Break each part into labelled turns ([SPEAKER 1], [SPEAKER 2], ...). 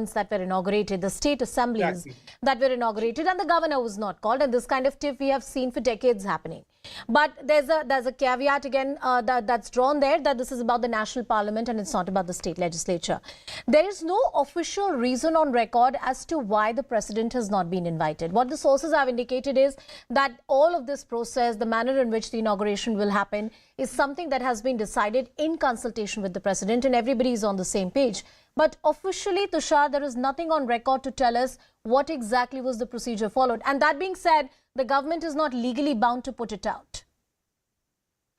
[SPEAKER 1] parliaments that were inaugurated, the state assemblies that were inaugurated, and the governor was not called. And this kind of tip we have seen for decades happening. But there's a caveat again that's drawn there, that this is about the national parliament and it's not about the state legislature. There is no official reason on record as to why the president has not been invited. What the sources have indicated is that all of this process, the manner in which the inauguration will happen, is something that has been decided in consultation with the president, and everybody is on the same page. But officially, Tushar, there is nothing on record to tell us what exactly was the procedure followed. And that being said, the government is not legally bound to put it out.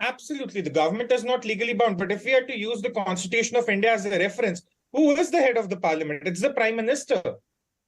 [SPEAKER 2] Absolutely. The government is not legally bound. But if we are to use the Constitution of India as a reference, who is the head of the parliament? It's the Prime Minister.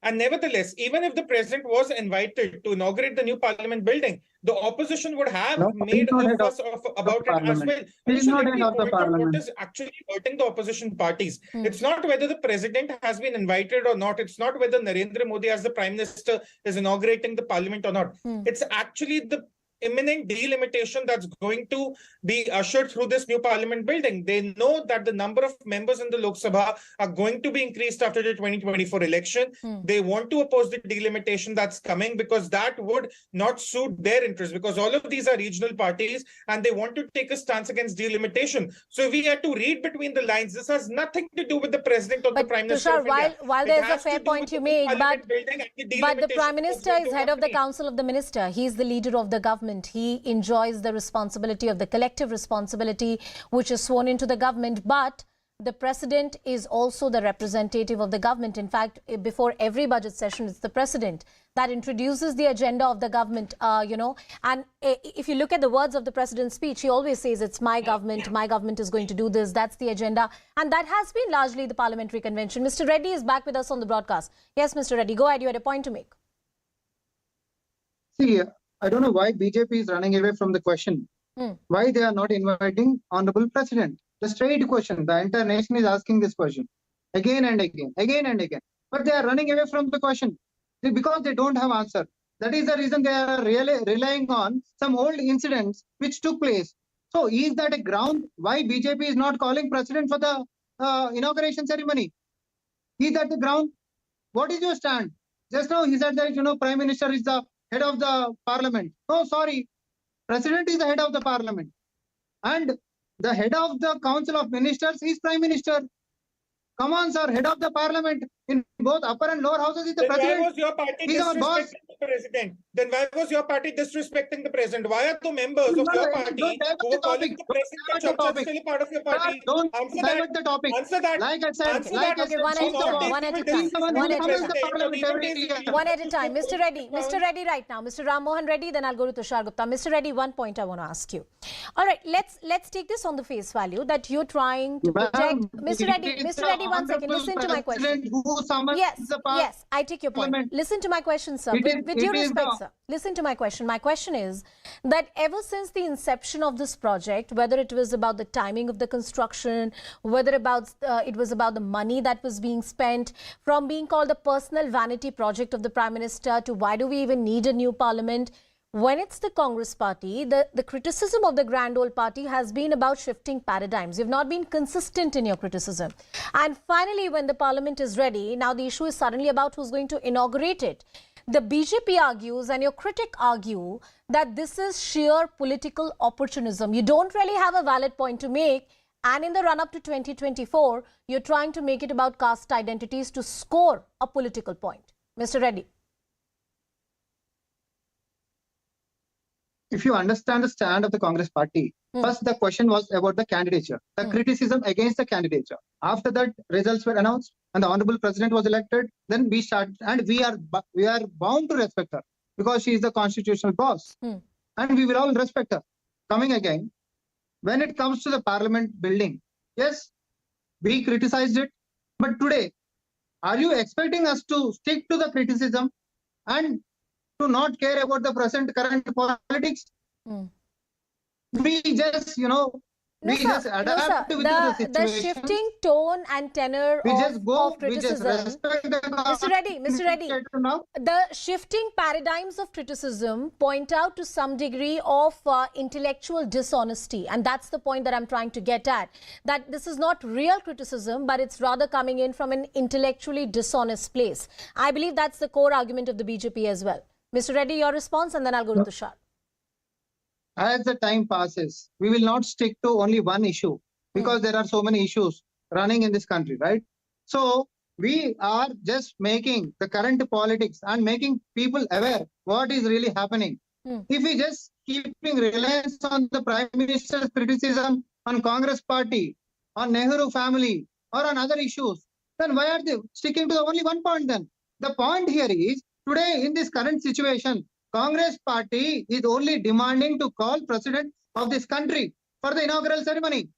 [SPEAKER 2] And nevertheless, even if the president was invited to inaugurate the new parliament building, the opposition would have made a fuss about it as well. What is actually hurting the opposition parties? It's not whether the president has been invited or not. It's not whether Narendra Modi as the Prime Minister is inaugurating the parliament or not. It's actually the imminent delimitation that's going to be ushered through this new parliament building. They know that the number of members in the Lok Sabha are going to be increased after the 2024 election. They want to oppose the delimitation that's coming because that would not suit their interests, because all of these are regional parties and they want to take a stance against delimitation. So if we had to read between the lines, this has nothing to do with the president or the Prime Minister of India.
[SPEAKER 1] While there's a fair point you make, but the Prime Minister is head of the Council of the Minister. He is the leader of the government. He enjoys the responsibility of the collective responsibility which is sworn into the government. But the president is also the representative of the government. In fact, before every budget session, it's the president that introduces the agenda of the government, And if you look at the words of the president's speech, he always says it's my government is going to do this. That's the agenda. And that has been largely the parliamentary convention. Mr. Reddy is back with us on the broadcast. Yes, Mr. Reddy, go ahead. You had a point to make.
[SPEAKER 3] See, I don't know why BJP is running away from the question. Why they are not inviting Honorable President? The straight question. The entire nation is asking this question again and again. But they are running away from the question because they don't have answer. That is the reason they are really relying on some old incidents which took place. So is that a ground why BJP is not calling President for the inauguration ceremony? Is that the ground? What is your stand? Just now he said that, Prime Minister is the head of the parliament. No, sorry. President is the head of the parliament. And the head of the Council of Ministers is Prime Minister. Come on, sir. Head of the parliament in both upper and lower houses is the president.
[SPEAKER 2] Why was your party disrespecting the president? Then why was your party disrespecting the president? Why are the members of your party who are calling the president still a part of your party?
[SPEAKER 3] Don't divert the topic.
[SPEAKER 2] Answer that.
[SPEAKER 3] Like I said,
[SPEAKER 1] one at a time. Mr. Reddy right now. Mr. Ram Mohan Reddy, then I'll go to Tushar Gupta. Mr. Reddy, one point I want to ask you. All right, let's take this on the face value that you're trying to project. Mr. Reddy, 1 second. Listen to my question. Yes, I take your point. Listen to my question, sir. With due respect, sir. Listen to my question. My question is that ever since the inception of this project, whether it was about the timing of the construction, whether it was about the money that was being spent, from being called a personal vanity project of the Prime Minister to why do we even need a new parliament, when it's the Congress party, the criticism of the grand old party has been about shifting paradigms. You've not been consistent in your criticism. And finally, when the parliament is ready, now the issue is suddenly about who's going to inaugurate it. The BJP argues and your critic argue that this is sheer political opportunism. You don't really have a valid point to make. And in the run-up to 2024, you're trying to make it about caste identities to score a political point. Mr. Reddy.
[SPEAKER 3] If you understand the stand of the Congress party, first the question was about the candidature, the criticism against the candidature. After that, results were announced and the Honorable President was elected. Then we started, and we are bound to respect her because she is the constitutional boss. And we will all respect her. Coming again, when it comes to the parliament building, yes, we criticized it. But today, are you expecting us to stick to the criticism and to not care about the current politics? We just,
[SPEAKER 1] No,
[SPEAKER 3] We
[SPEAKER 1] sir.
[SPEAKER 3] just
[SPEAKER 1] No,
[SPEAKER 3] adapt
[SPEAKER 1] sir.
[SPEAKER 3] with the
[SPEAKER 1] The
[SPEAKER 3] situation.
[SPEAKER 1] shifting tone and tenor
[SPEAKER 3] We
[SPEAKER 1] of
[SPEAKER 3] just go, we just
[SPEAKER 1] criticism.
[SPEAKER 3] respect the
[SPEAKER 1] Mr. Reddy, Mr. Reddy,
[SPEAKER 3] now.
[SPEAKER 1] the shifting paradigms of criticism point out to some degree of intellectual dishonesty. And that's the point that I'm trying to get at. That this is not real criticism, but it's rather coming in from an intellectually dishonest place. I believe that's the core argument of the BJP as well. Mr. Reddy, your response, and then I'll go to Tushar.
[SPEAKER 3] As the time passes, we will not stick to only one issue because there are so many issues running in this country, right? So we are just making the current politics and making people aware what is really happening. If we just keeping reliance on the Prime Minister's criticism on Congress party, on Nehru family, or on other issues, then why are they sticking to the only one point then? The point here is, today in this current situation, Congress party is only demanding to call president of this country for the inaugural ceremony.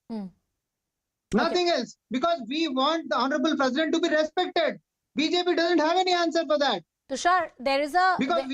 [SPEAKER 3] Nothing else, because we want the honorable president to be respected. BJP doesn't have any answer for that.
[SPEAKER 1] Tushar, there is a...
[SPEAKER 3] Because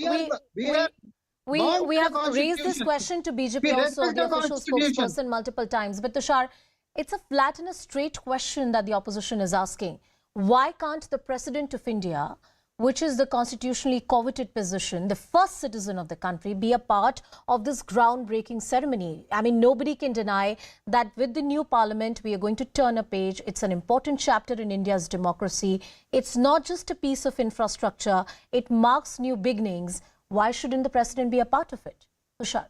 [SPEAKER 1] we have raised this question to BJP also, the official spokesperson, multiple times. But Tushar, it's a flat and a straight question that the opposition is asking. Why can't the President of India, which is the constitutionally coveted position, the first citizen of the country, be a part of this groundbreaking ceremony? I mean, nobody can deny that with the new parliament, we are going to turn a page. It's an important chapter in India's democracy. It's not just a piece of infrastructure. It marks new beginnings. Why shouldn't the president be a part of it? Tushar.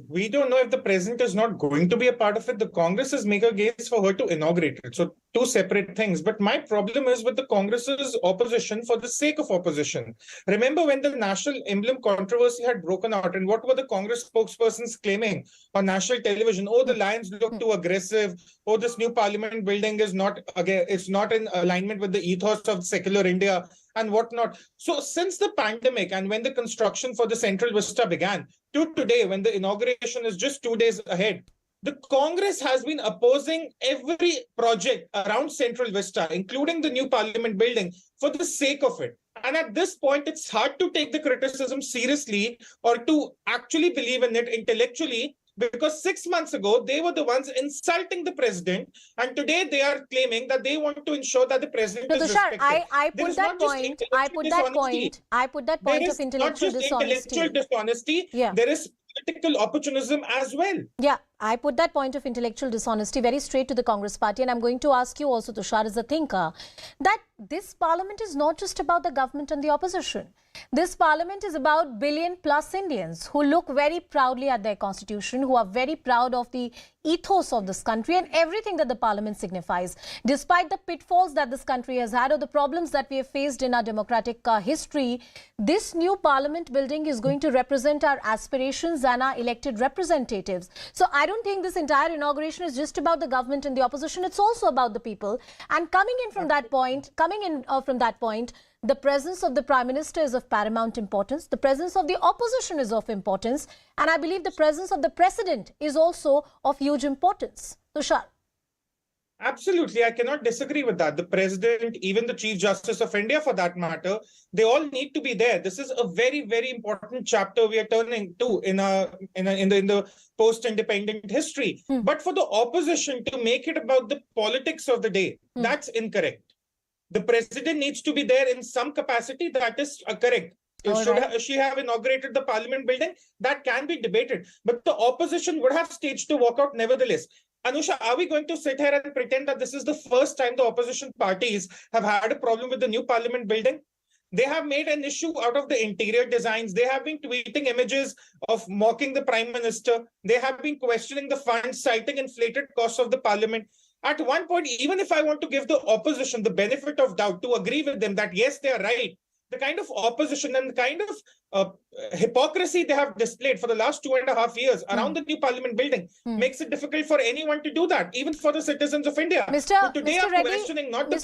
[SPEAKER 2] We don't know if the president is not going to be a part of it. The Congress is making a case for her to inaugurate it. So two separate things. But my problem is with the Congress's opposition for the sake of opposition. Remember when the national emblem controversy had broken out, and what were the Congress spokespersons claiming on national television? Oh, the lions look too aggressive. Oh, this new parliament building is not, again, it's not in alignment with the ethos of secular India and whatnot. So since the pandemic and when the construction for the Central Vista began to today, when the inauguration is just 2 days ahead, the Congress has been opposing every project around Central Vista, including the new parliament building, for the sake of it. And at this point, it's hard to take the criticism seriously or to actually believe in it intellectually, because 6 months ago, they were the ones insulting the president. And today they are claiming that they want to ensure that the president is respected.
[SPEAKER 1] I put that point of intellectual dishonesty.
[SPEAKER 2] Intellectual dishonesty.
[SPEAKER 1] Yeah.
[SPEAKER 2] There is political opportunism as well.
[SPEAKER 1] Yeah, I put that point of intellectual dishonesty very straight to the Congress party. And I'm going to ask you also, Tushar, as a thinker, that this parliament is not just about the government and the opposition. This parliament is about billion-plus Indians who look very proudly at their constitution, who are very proud of the ethos of this country and everything that the parliament signifies. Despite the pitfalls that this country has had or the problems that we have faced in our democratic history, this new parliament building is going to represent our aspirations and our elected representatives. So I don't think this entire inauguration is just about the government and the opposition. It's also about the people. And coming in from that point, the presence of the Prime Minister is of paramount importance. The presence of the opposition is of importance. And I believe the presence of the President is also of huge importance. Tushar.
[SPEAKER 2] Absolutely. I cannot disagree with that. The President, even the Chief Justice of India for that matter, they all need to be there. This is a very, very important chapter we are turning to in the post-independent history. But for the opposition to make it about the politics of the day, that's incorrect. The president needs to be there in some capacity. That is correct. Should she have inaugurated the parliament building? That can be debated. But the opposition would have staged a walkout nevertheless. Anusha, are we going to sit here and pretend that this is the first time the opposition parties have had a problem with the new parliament building? They have made an issue out of the interior designs. They have been tweeting images of mocking the Prime Minister. They have been questioning the funds, citing inflated costs of the parliament. At one point, even if I want to give the opposition the benefit of doubt to agree with them that, yes, they are right, the kind of opposition and the kind of hypocrisy they have displayed for the last 2.5 years around the new parliament building makes it difficult for anyone to do that, even for the citizens of India.
[SPEAKER 1] Mr.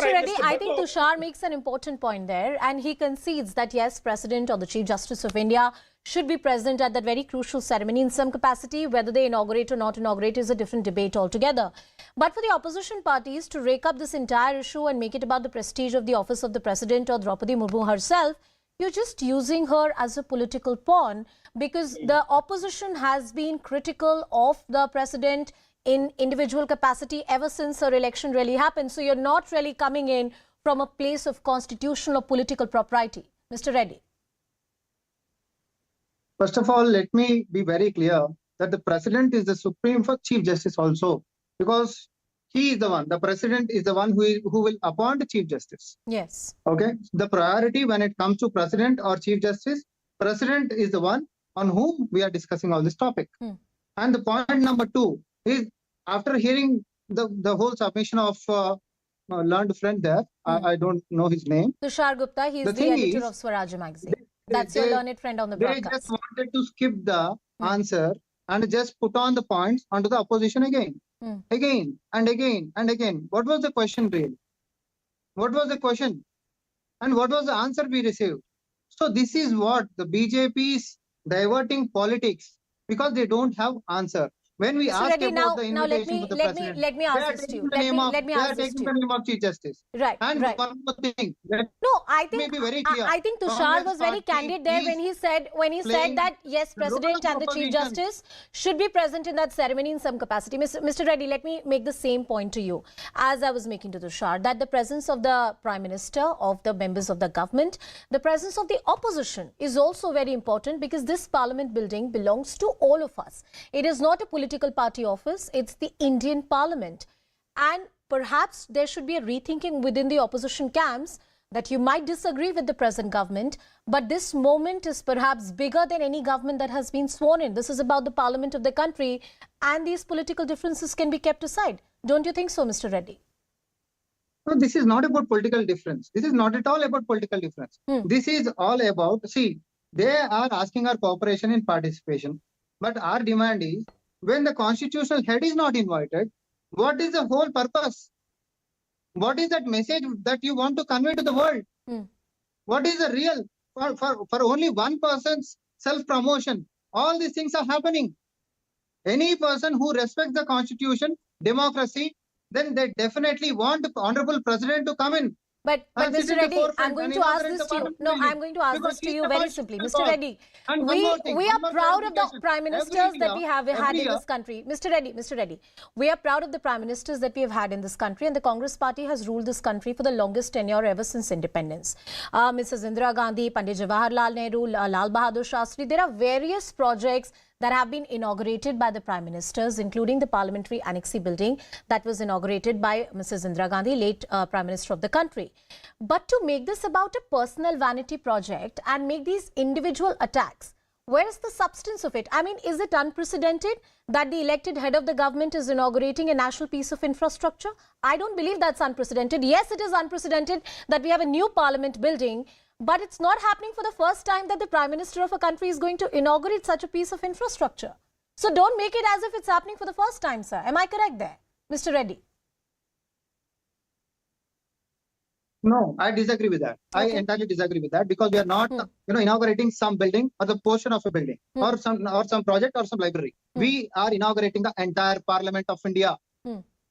[SPEAKER 2] Reddy,
[SPEAKER 1] I think Tushar makes an important point there, and he concedes that, yes, President or the Chief Justice of India should be present at that very crucial ceremony in some capacity. Whether they inaugurate or not inaugurate is a different debate altogether. But for the opposition parties to rake up this entire issue and make it about the prestige of the office of the President or Draupadi Murmu herself, you're just using her as a political pawn, because the opposition has been critical of the President in individual capacity ever since her election really happened. So you're not really coming in from a place of constitutional or political propriety. Mr. Reddy.
[SPEAKER 3] First of all, let me be very clear that the president is the supreme for chief justice also, because he is the one, the president is the one who will appoint the chief justice.
[SPEAKER 1] Yes.
[SPEAKER 3] Okay. The priority when it comes to president or chief justice, president is the one on whom we are discussing all this topic. And the point number 2 is, after hearing the whole submission of learned friend there, I don't know his name.
[SPEAKER 1] Tushar Gupta, he is the editor of Swaraj magazine. That's your learned friend on the broadcast.
[SPEAKER 3] They just wanted to skip the answer and just put on the points onto the opposition again. Again and again and again. What was the question really? What was the question? And what was the answer we received? So this is what the BJP is diverting politics, because they don't have answer. When we ask about the invitation to the president,
[SPEAKER 1] let me ask this to you. Let me ask this to you.
[SPEAKER 3] They are taking the name of chief justice.
[SPEAKER 1] Right.
[SPEAKER 3] And
[SPEAKER 1] right.
[SPEAKER 3] one more thing.
[SPEAKER 1] I think Tushar was very candid there when he said that yes, president and the chief justice should be present in that ceremony in some capacity. Mr. Reddy, let me make the same point to you as I was making to Tushar, that the presence of the Prime Minister, of the members of the government, the presence of the opposition is also very important, because this Parliament building belongs to all of us. It is not a political party office, it's the Indian Parliament. And perhaps there should be a rethinking within the opposition camps that you might disagree with the present government, but this moment is perhaps bigger than any government that has been sworn in. This is about the Parliament of the country, and these political differences can be kept aside. Don't you think so, Mr. Reddy?
[SPEAKER 3] No, this is not about political difference. This is not at all about political difference. This is all about, see, they are asking our cooperation in participation, but our demand is, when the constitutional head is not invited, what is the whole purpose? What is that message that you want to convey to the world? What is the real, for only one person's self-promotion? All these things are happening. Any person who respects the constitution, democracy, then they definitely want the honorable president to come in.
[SPEAKER 1] But Mr. Reddy, I'm going to ask this to you. No, I'm going to ask this to you very simply. Mr. Reddy, we are proud of the prime ministers that we have had in this country. Mr. Reddy, we are proud of the prime ministers that we have had in this country, and the Congress party has ruled this country for the longest tenure ever since independence. Mrs. Indira Gandhi, Pandit Jawaharlal Nehru, Lal Bahadur Shastri, there are various projects that have been inaugurated by the Prime Ministers, including the Parliamentary Annexi building that was inaugurated by Mrs. Indira Gandhi, late Prime Minister of the country. But to make this about a personal vanity project and make these individual attacks, where is the substance of it? I mean, is it unprecedented that the elected head of the government is inaugurating a national piece of infrastructure? I don't believe that's unprecedented. Yes, it is unprecedented that we have a new Parliament building, but it's not happening for the first time that the Prime Minister of a country is going to inaugurate such a piece of infrastructure. So don't make it as if it's happening for the first time, sir. Am I correct there, Mr. Reddy?
[SPEAKER 3] No, I disagree with that. Okay. I entirely disagree with that, because we are not, inaugurating some building or the portion of a building or some project or some library. We are inaugurating the entire Parliament of India.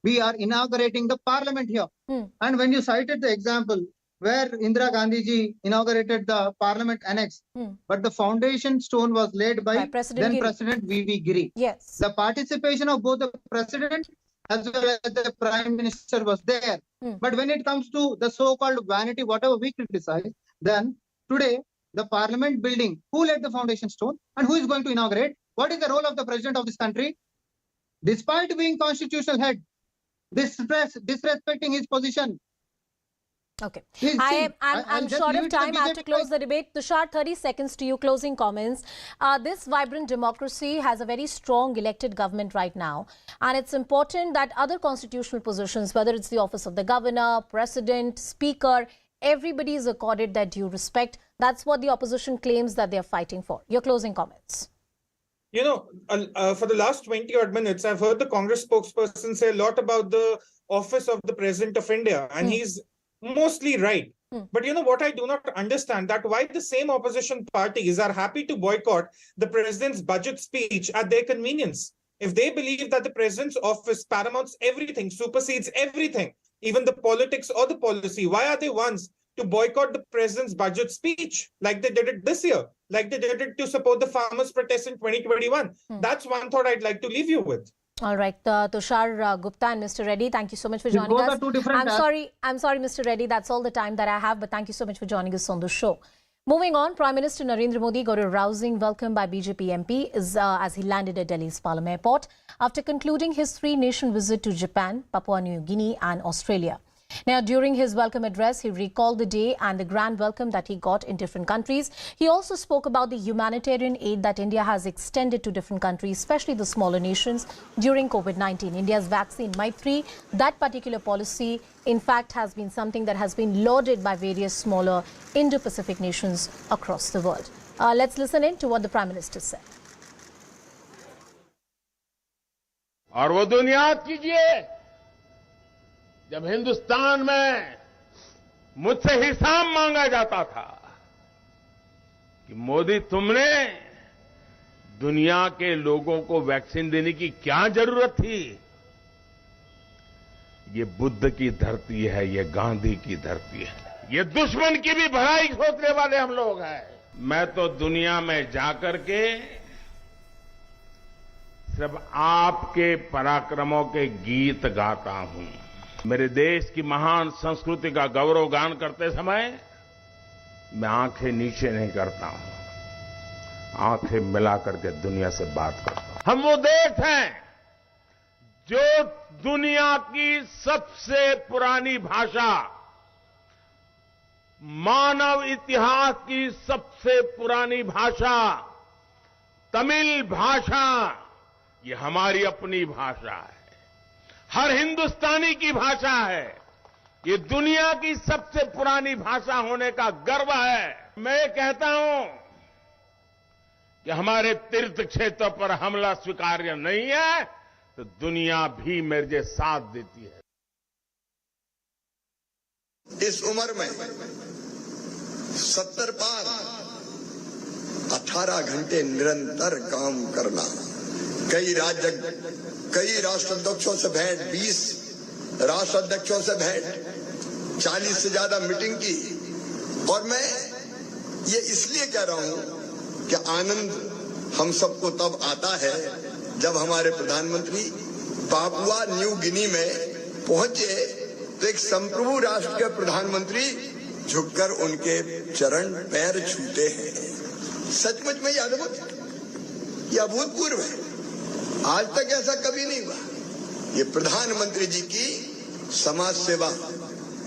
[SPEAKER 3] We are inaugurating the Parliament here. And when you cited the example where Indira Gandhi ji inaugurated the Parliament Annex, but the foundation stone was laid by then President V.V. Giri.
[SPEAKER 1] Yes.
[SPEAKER 3] The participation of both the President as well as the Prime Minister was there. But when it comes to the so-called vanity, whatever we criticize, then today, the Parliament building, who laid the foundation stone and who is going to inaugurate? What is the role of the President of this country? Despite being constitutional head, disrespecting his position.
[SPEAKER 1] Okay. I'm short of time. I have to close the debate. Tushar, 30 seconds to you. Closing comments. This vibrant democracy has a very strong elected government right now. And it's important that other constitutional positions, whether it's the office of the governor, president, speaker, everybody is accorded their due respect. That's what the opposition claims that they're fighting for. Your closing comments.
[SPEAKER 2] You know, for the last 20 odd minutes, I've heard the Congress spokesperson say a lot about the office of the President of India. And he's mostly right. But you know what I do not understand, that why the same opposition parties are happy to boycott the president's budget speech at their convenience. If they believe that the president's office paramounts everything, supersedes everything, even the politics or the policy, why are they ones to boycott the president's budget speech like they did it this year, like they did it to support the farmers' protest in 2021? That's one thought I'd like to leave you with.
[SPEAKER 1] All right, Tushar Gupta and Mr. Reddy, thank you so much for
[SPEAKER 3] These
[SPEAKER 1] joining
[SPEAKER 3] both
[SPEAKER 1] us.
[SPEAKER 3] are two different
[SPEAKER 1] I'm sorry, Mr. Reddy, that's all the time that I have, but thank you so much for joining us on the show. Moving on, Prime Minister Narendra Modi got a rousing welcome by BJP MPs as he landed at Delhi's Palam Airport after concluding his three-nation visit to Japan, Papua New Guinea and Australia. Now, during his welcome address, he recalled the day and the grand welcome that he got in different countries. He also spoke about the humanitarian aid that India has extended to different countries, especially the smaller nations, during COVID-19. India's vaccine Maitri, that particular policy, in fact, has been something that has been lauded by various smaller Indo-Pacific nations across the world. Let's listen in to what the Prime Minister said.
[SPEAKER 4] और वो दिन याद कीजिए जब हिंदुस्तान में मुझसे हिसाब मांगा जाता था कि मोदी तुमने दुनिया के लोगों को वैक्सीन देने की क्या जरूरत थी। ये बुद्ध की धरती है, ये गांधी की धरती है, ये दुश्मन की भी भलाई सोचने वाले हम लोग हैं। मैं तो दुनिया में जाकर के सिर्फ आपके पराक्रमों के गीत गाता हूं। मेरे देश की महान संस्कृति का गौरव गान करते समय मैं आंखें नीचे नहीं करता हूं, आंखें मिला करके दुनिया से बात करता हूं। हम वो देश हैं जो दुनिया की सबसे पुरानी भाषा, मानव इतिहास की सबसे पुरानी भाषा तमिल भाषा, ये हमारी अपनी भाषा है, हर हिंदुस्तानी की भाषा है। ये दुनिया की सबसे पुरानी भाषा होने का गर्व है। मैं कहता हूं कि हमारे तीर्थ क्षेत्र पर हमला स्वीकार्य नहीं है, तो दुनिया भी मेरे साथ देती है।
[SPEAKER 5] इस उम्र में 70 पार 18 घंटे निरंतर काम करना, कई राष्ट्राध्यक्षों से भेंट, 20 राष्ट्राध्यक्षों से भेंट, 40 से ज्यादा मीटिंग की। और मैं ये इसलिए कह रहा हूं कि आनंद हम सबको तब आता है जब हमारे प्रधानमंत्री पापुआ न्यू गिनी में पहुंचे तो एक संप्रभु राष्ट्र के प्रधानमंत्री झुककर उनके चरण पैर छूते हैं। सचमुच में यह अभूतपूर्व है, आज तक ऐसा कभी नहीं हुआ। ये प्रधानमंत्री जी की समाज सेवा,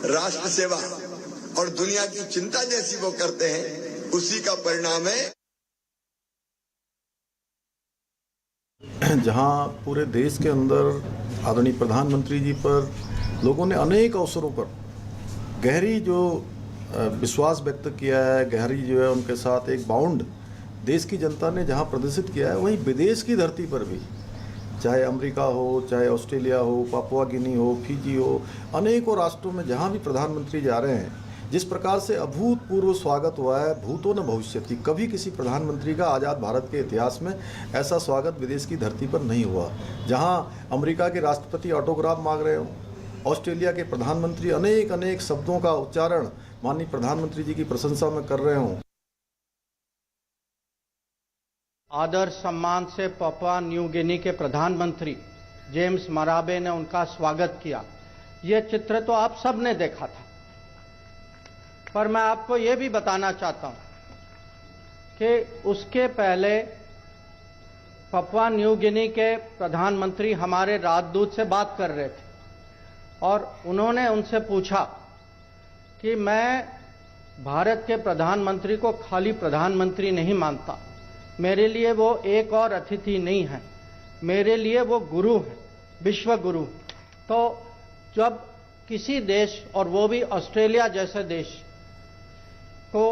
[SPEAKER 5] राष्ट्र सेवा और दुनिया की चिंता जैसी वो करते हैं, उसी का परिणाम है।
[SPEAKER 6] जहां पूरे देश के अंदर आदरणीय प्रधानमंत्री जी पर लोगों ने अनेक अवसरों पर गहरी जो विश्वास व्यक्त किया है, गहरी जो है उनके साथ एक बाउंड देश की जनता ने जहां प्रदर्शित किया है, वहीं विदेश की धरती पर भी, चाहे अमेरिका हो, चाहे ऑस्ट्रेलिया हो, पापुआ गिनी हो, फिजी हो, अनेकों राष्ट्रों में जहां भी प्रधानमंत्री जा रहे हैं, जिस प्रकार से अभूतपूर्व स्वागत हुआ है, भूतो न भविष्यति, कभी किसी प्रधानमंत्री का आज़ाद भारत के इतिहास में ऐसा स्वागत विदेश की धरती पर नहीं हुआ। जहां अमेरिका के राष्ट्रपति ऑटोग्राफ मांग रहे हो, ऑस्ट्रेलिया के प्रधानमंत्री अनेक शब्दों का उच्चारण माननीय प्रधानमंत्री जी की प्रशंसा में कर रहे हों।
[SPEAKER 7] आदर सम्मान से पापुआ न्यू गिनी के प्रधानमंत्री जेम्स मराबे ने उनका स्वागत किया। यह चित्र तो आप सब ने देखा था, पर मैं आपको यह भी बताना चाहता हूं कि उसके पहले पापुआ न्यू गिनी के प्रधानमंत्री हमारे राजदूत से बात कर रहे थे और उन्होंने उनसे पूछा कि मैं भारत के प्रधानमंत्री को खाली प्रधानमंत्री नहीं मानता, मेरे लिए वो एक और अतिथि नहीं है, मेरे लिए वो गुरु है, विश्व गुरु। तो जब किसी देश, और वो भी ऑस्ट्रेलिया जैसे देश को,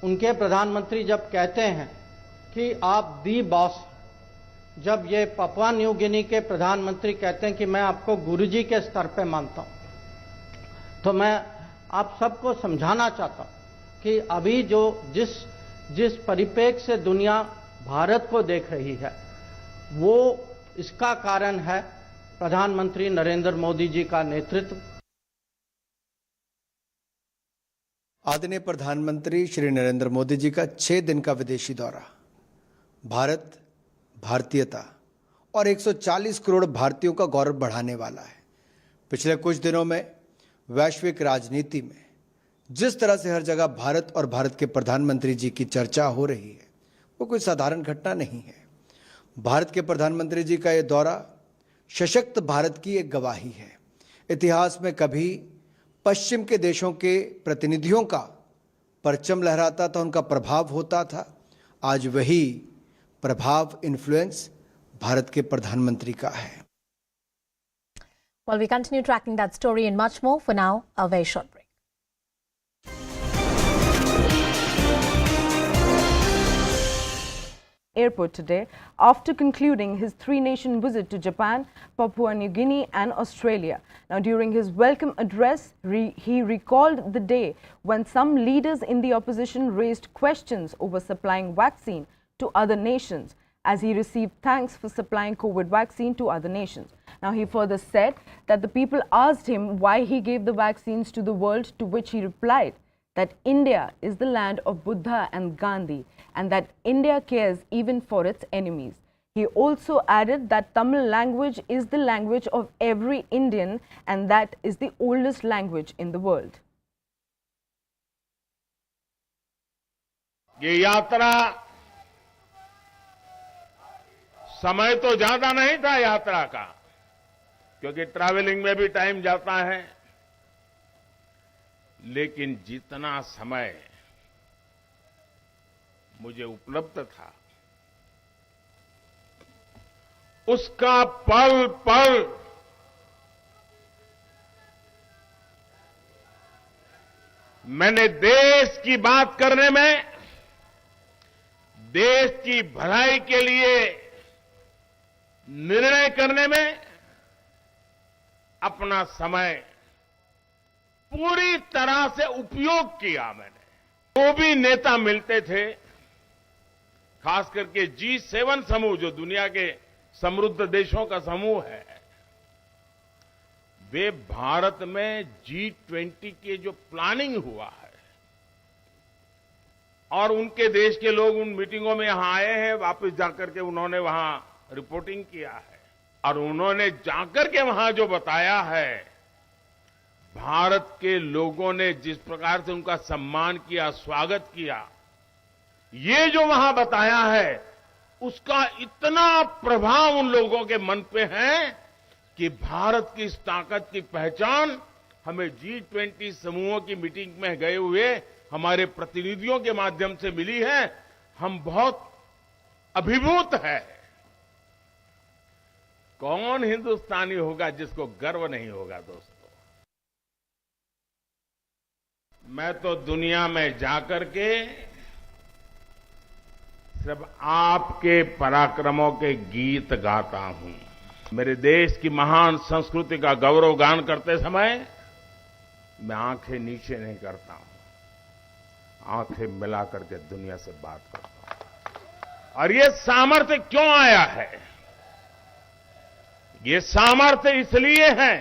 [SPEAKER 7] उनके प्रधानमंत्री जब कहते हैं कि आप दी बॉस, जब ये पापुआ न्यू गिनी के प्रधानमंत्री कहते हैं कि मैं आपको गुरुजी के स्तर पे मानता हूं, तो मैं आप सबको समझाना चाहता हूं कि अभी जो जिस परिप्रेक्ष्य से दुनिया भारत को देख रही है, वो इसका कारण है प्रधानमंत्री नरेंद्र मोदी जी का नेतृत्व।
[SPEAKER 8] आदरणीय प्रधानमंत्री श्री नरेंद्र मोदी जी का 6 दिन का विदेशी दौरा भारत, भारतीयता और 140 करोड़ भारतीयों का गौरव बढ़ाने वाला है। पिछले कुछ दिनों में वैश्विक राजनीति में जिस तरह से हर जगह भारत और भारत के प्रधानमंत्री जी की चर्चा हो रही है, वो कोई साधारण घटना नहीं है। भारत के प्रधानमंत्री जी का ये दौरा सशक्त भारत की एक गवाही है। इतिहास में कभी पश्चिम के देशों के प्रतिनिधियों का परचम लहराता था, उनका प्रभाव होता था। आज वही प्रभाव, इन्फ्लुएंस भारत के प्रधानमंत्री का है।
[SPEAKER 1] Well, we continue tracking that story and much more. For now, a very short break.
[SPEAKER 9] Airport today after concluding his three-nation visit to Japan, Papua New Guinea and Australia. Now, during his welcome address, he recalled the day when some leaders in the opposition raised questions over supplying vaccine to other nations, as he received thanks for supplying COVID vaccine to other nations. Now, he further said that the people asked him why he gave the vaccines to the world, to which he replied that India is the land of Buddha and Gandhi, and that India cares even for its enemies. He also added that Tamil language is the language of every Indian, and that is the oldest language in the world.
[SPEAKER 4] ये यात्रा समय तो ज्यादा नहीं था यात्रा का, क्योंकि ट्रैवलिंग में भी टाइम जाता है, लेकिन जितना समय मुझे उपलब्ध था उसका पल पल मैंने देश की बात करने में, देश की भलाई के लिए निर्णय करने में अपना समय पूरी तरह से उपयोग किया। मैंने जो भी नेता मिलते थे, खास करके G7 समूह जो दुनिया के समृद्ध देशों का समूह है, वे भारत में G20 के जो प्लानिंग हुआ है और उनके देश के लोग उन मीटिंगों में यहां आए हैं, वापस जाकर के उन्होंने वहां रिपोर्टिंग किया है और उन्होंने जाकर के वहां जो बताया है, भारत के लोगों ने जिस प्रकार से उनका सम्मान किया, स्वागत किया, ये जो वहां बताया है, उसका इतना प्रभाव उन लोगों के मन पे है कि भारत की इस ताकत की पहचान हमें G20 समूहों की मीटिंग में गए हुए हमारे प्रतिनिधियों के माध्यम से मिली है। हम बहुत अभिभूत है। कौन हिंदुस्तानी होगा जिसको गर्व नहीं होगा दोस्तों। मैं तो दुनिया में जाकर के सिर्फ आपके पराक्रमों के गीत गाता हूं। मेरे देश की महान संस्कृति का गौरव गान करते समय मैं आंखें नीचे नहीं करता हूं, आंखें मिला करके दुनिया से बात करता हूं। और ये सामर्थ्य क्यों आया है? ये सामर्थ्य इसलिए है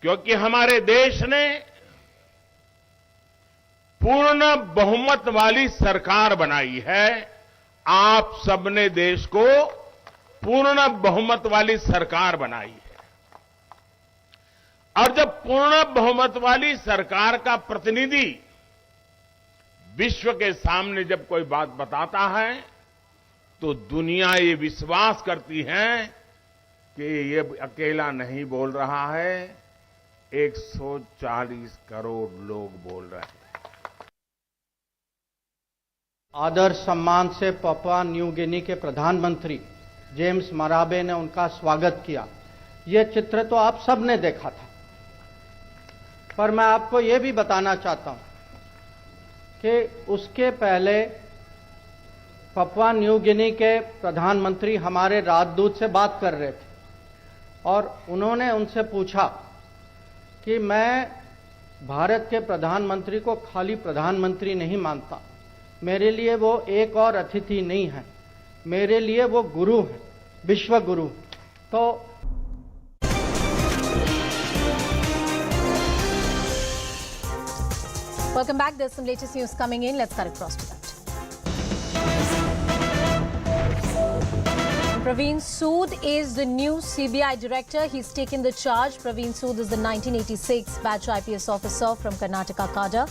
[SPEAKER 4] क्योंकि हमारे देश ने पूर्ण बहुमत वाली सरकार बनाई है। आप सबने देश को पूर्ण बहुमत वाली सरकार बनाई है और जब पूर्ण बहुमत वाली सरकार का प्रतिनिधि विश्व के सामने जब कोई बात बताता है तो दुनिया ये विश्वास करती है कि ये अकेला नहीं बोल रहा है, 140 करोड़ लोग बोल रहे हैं।
[SPEAKER 7] आदर सम्मान से पापुआ न्यू गिनी के प्रधानमंत्री जेम्स मराबे ने उनका स्वागत किया। यह चित्र तो आप सब ने देखा था, पर मैं आपको यह भी बताना चाहता हूं कि उसके पहले पापुआ न्यू गिनी के प्रधानमंत्री हमारे राजदूत से बात कर रहे थे और उन्होंने उनसे पूछा कि मैं भारत के प्रधानमंत्री को खाली प्रधानमंत्री नहीं मानता, मेरे लिए वो एक और अतिथि नहीं है, मेरे लिए वो गुरु है, विश्व गुरु। तो
[SPEAKER 1] Welcome back. There's some latest news coming in. Let's cut across to that. Praveen Sood is the new CBI director. He's taken the charge. Praveen Sood is the 1986 batch IPS officer from Karnataka Govt.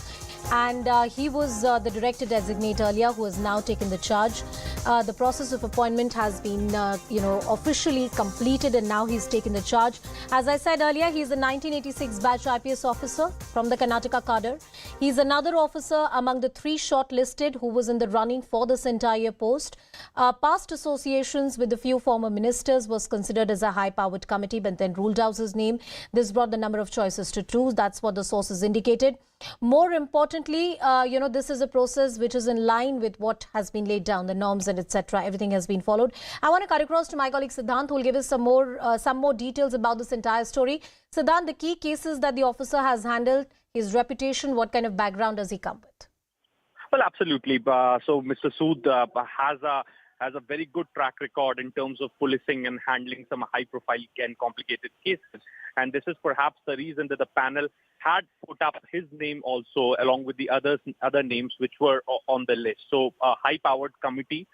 [SPEAKER 1] And he was the director designate earlier who has now taken the charge. The process of appointment has been, officially completed, and now he's taken the charge. As I said earlier, he's the 1986 batch IPS officer from the Karnataka Govt. He's another officer among the 3 shortlisted who was in the running for this entire post. Past associations with a few former ministers was considered as a high-powered committee, but then ruled out his name. This brought the number of choices to 2. That's what the sources indicated. More importantly, this is a process which is in line with what has been laid down, the norms and etc. Everything has been followed. I want to cut across to my colleague Siddhant, who will give us some more details about this entire story. Siddhant, the key cases that the officer has handled, his reputation, what kind of background does he come with?
[SPEAKER 10] Well, absolutely. So Mr. Sood has a very good track record in terms of policing and handling some high-profile and complicated cases. And this is perhaps the reason that the panel had put up his name also along with the other names which were on the list. So a high-powered committee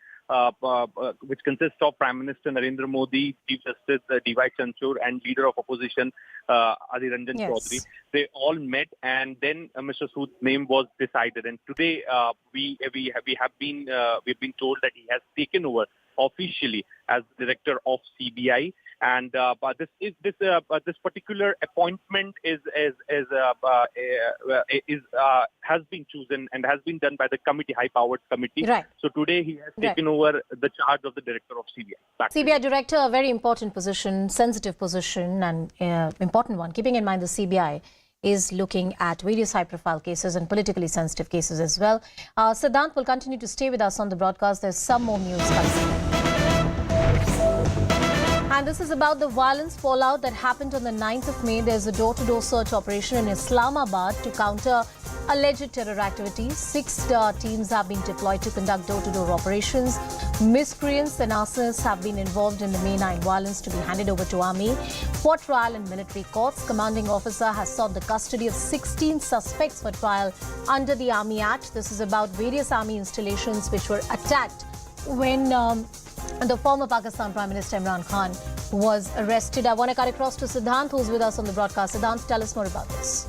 [SPEAKER 10] which consists of Prime Minister Narendra Modi, Chief Justice D.Y. Chanchur and Leader of Opposition Adhir Ranjan Chaudhary. They all met, and then Mr. Sood's name was decided. And today we've been told that he has taken over officially as director of CBI. And but this particular appointment has been chosen and has been done by the committee, high-powered committee.
[SPEAKER 1] Right.
[SPEAKER 10] So today he has taken over the charge of the director of CBI.
[SPEAKER 1] CBI director, a very important position, sensitive position, and important one. Keeping in mind the CBI is looking at various high-profile cases and politically sensitive cases as well. Siddhant will continue to stay with us on the broadcast. There's some more news coming. And this is about the violence fallout that happened on the 9th of May. There's a door-to-door search operation in Islamabad to counter alleged terror activities. 6 teams have been deployed to conduct door-to-door operations. Miscreants and arsonists have been involved in the May 9 violence to be handed over to army for trial in military courts. Commanding officer has sought the custody of 16 suspects for trial under the Army Act. This is about various army installations which were attacked when the former Pakistan Prime Minister Imran Khan was arrested. I want to cut across to Siddhant, who's with us on the broadcast. Siddhant, tell us more about this.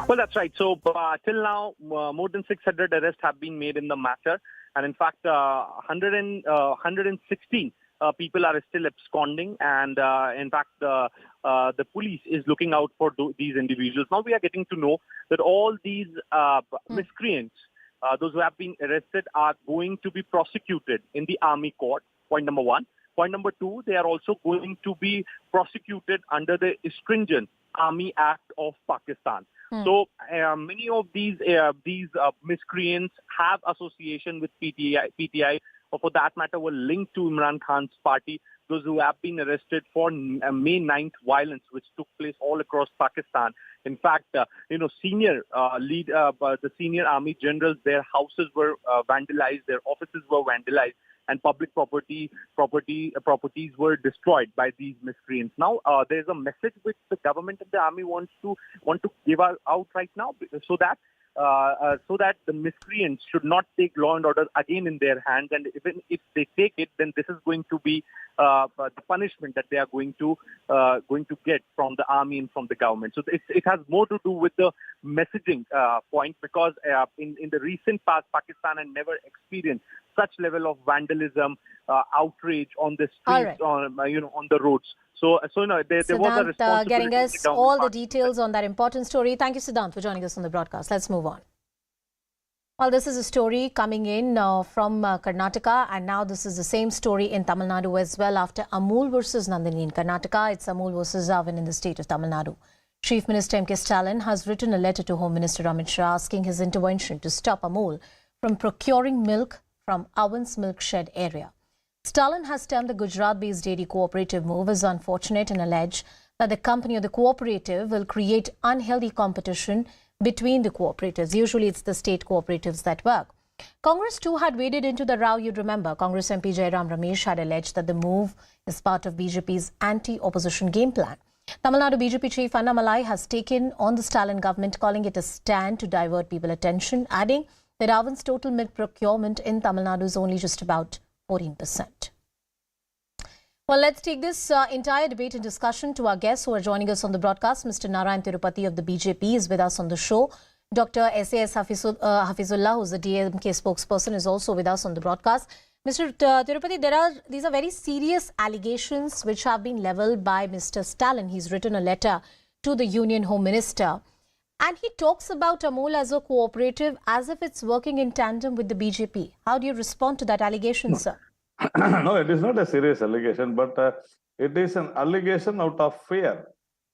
[SPEAKER 10] Well, that's right. So till now, more than 600 arrests have been made in the matter. And in fact, 116 people are still absconding. And in fact, the police is looking out for these individuals. Now we are getting to know that all these miscreants, those who have been arrested, are going to be prosecuted in the army court. Point number 1. Point number 2, they are also going to be prosecuted under the stringent Army Act of Pakistan. So many of these miscreants have association with PTI, or for that matter were linked to Imran Khan's party. Those who have been arrested for May 9th violence, which took place all across Pakistan. In fact, senior army generals, their houses were vandalized, their offices were vandalized, and public properties were destroyed by these miscreants. Now, there's a message which the government and the army want to give out right now, so that the miscreants should not take law and order again in their hands. And even if they take it, then this is going to be the punishment that they are going to get from the army and from the government. So it has more to do with the messaging point, because in the recent past, Pakistan had never experienced such level of vandalism, outrage on the streets, on the roads. So there was a responsibility.
[SPEAKER 1] Getting us all the details on that important story. Thank you, Siddhant, for joining us on the broadcast. Let's move on. Well, this is a story coming in from Karnataka, and now this is the same story in Tamil Nadu as well. After Amul versus Nandini in Karnataka, it's Amul versus Aavin in the state of Tamil Nadu. Chief Minister M.K. Stalin has written a letter to Home Minister Amit Shah asking his intervention to stop Amul from procuring milk from Aavin's milk shed area. Stalin has termed the Gujarat-based dairy cooperative move as unfortunate and alleged that the company or the cooperative will create unhealthy competition between the cooperatives. Usually it's the state cooperatives that work. Congress too had waded into the row. You'd remember Congress MP Jairam Ramesh had alleged that the move is part of BJP's anti-opposition game plan. Tamil Nadu BJP chief Annamalai has taken on the Stalin government, calling it a stand to divert people's attention, adding that Aavin's total milk procurement in Tamil Nadu is only just about 14%. Well, let's take this entire debate and discussion to our guests who are joining us on the broadcast. Mr. Narayan Tirupati of the BJP is with us on the show. Dr. S.A.S. Hafizullah, who's the DMK spokesperson, is also with us on the broadcast. Mr. Tirupati, these are very serious allegations which have been leveled by Mr. Stalin. He's written a letter to the Union Home Minister. And he talks about Amul as a cooperative as if it's working in tandem with the BJP. How do you respond to that allegation, sir?
[SPEAKER 11] No, it is not a serious allegation, but it is an allegation out of fear.